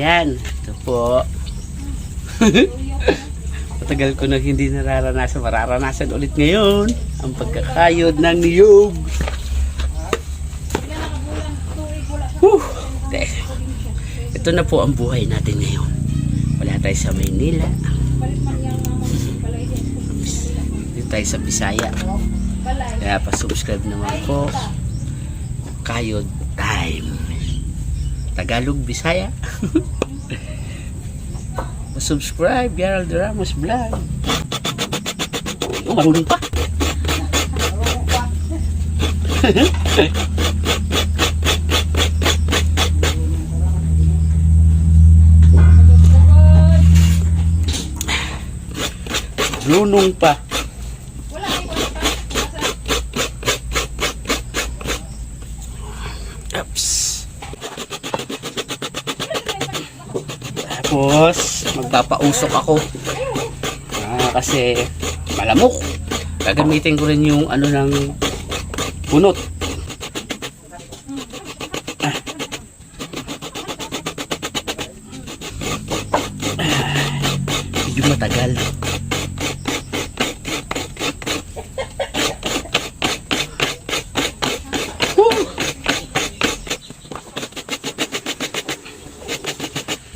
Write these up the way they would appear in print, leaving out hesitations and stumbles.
Ayan, ito po. Matagal ko na hindi nararanasan. Mararanasan ulit ngayon ang pagkakayod ng niyog. Okay. Ito na po ang buhay natin ngayon. Wala tayo sa Maynila. Dito tayo sa Bisaya. Kaya pa-subscribe naman po. Kayod time. Tagalog, Bisaya. Subscribe Gerald Ramos Vlog. Oh, marunong pa. Marunong pa. Oops. Tapos magpapausok ako kasi malamok. Gagamitin ko rin yung ano ng bunot. Medyo matagal.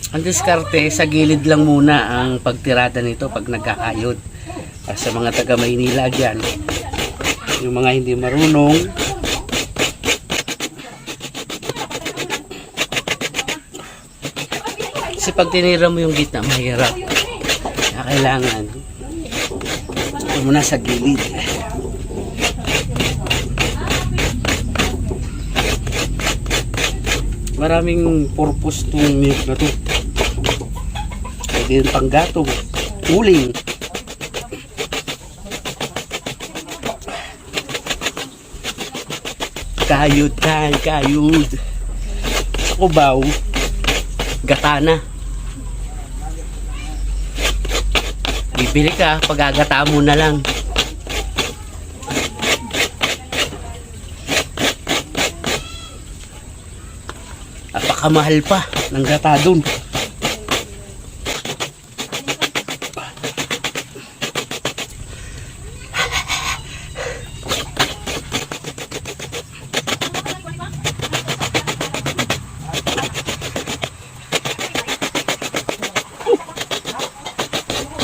Ang diskarte, sa gilid lang muna ang pagtirada nito pag nagkakayod. Sa mga taga Maynila dyan, yung mga hindi marunong, kasi pag tinira mo yung gitna, mahirap. Kaya kailangan ito muna sa gilid. Maraming purpose itong niyog na ito. Pwede yung panggatong, uling. Kayod tayo, kayod. Sa Cubao, gatana. Bibili ka, pag-agata mo na lang. Napakamahal pa ng gata dun.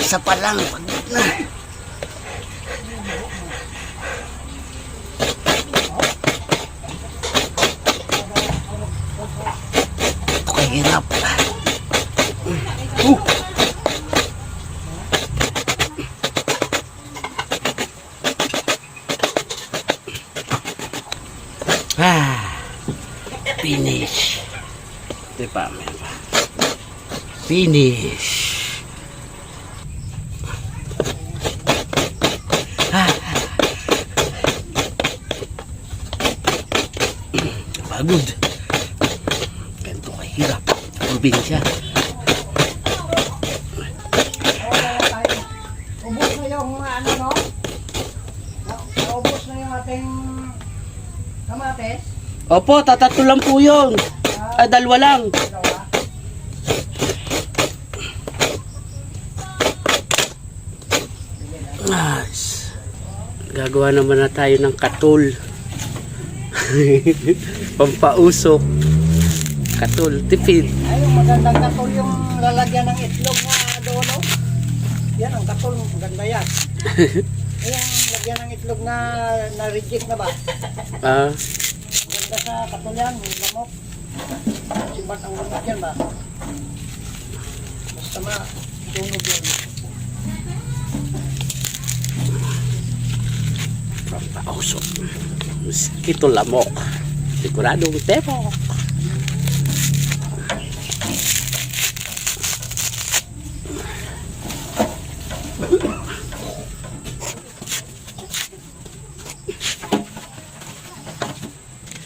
Isa pa lang, pagod na. Ito kahirap. Finish. Diba, diba? Finish. Pagod. Ganito kahirap. Probinsya. Ubus na yung ano, no? Ubus na yung ating kamates. Opo, tatatlo lang po yun. Ay, dalawa lang. Nice. Gagawa naman na tayo ng katul. Pampausok. Katul, tipid. Ay, yung magandang katul yung lalagyan ng itlog na doon, no? Yan, ang katul, maganda yan. Ay, yung lagyan ng itlog na na-reject na ba? Maganda sa katul yan, yung lamok. Simbat ang lamok yan ba? Basta tunog yan. Pampausok. Mosquito lamok. Siguradong tepok.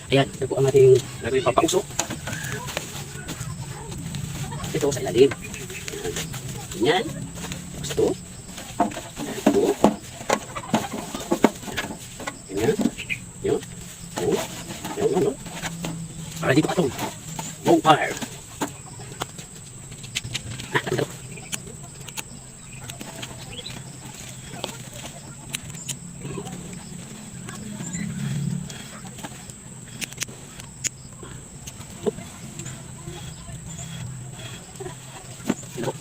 Ayan, ito po ang ating gagawin pampausok. Ito sa ilalim. Ganyan. Tapos ito. Ito. Ganyan. Yun. Yun. Yun. Yun. Para dito patong. Bonfire.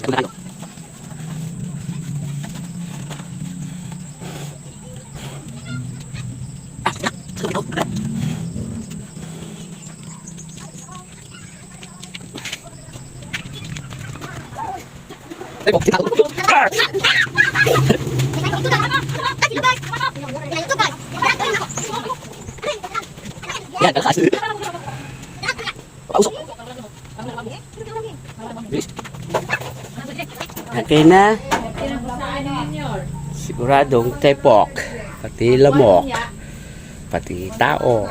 Yan, kalakas. Pausok. Okay na. Siguradong tepok. Pati lamok. Pati tao.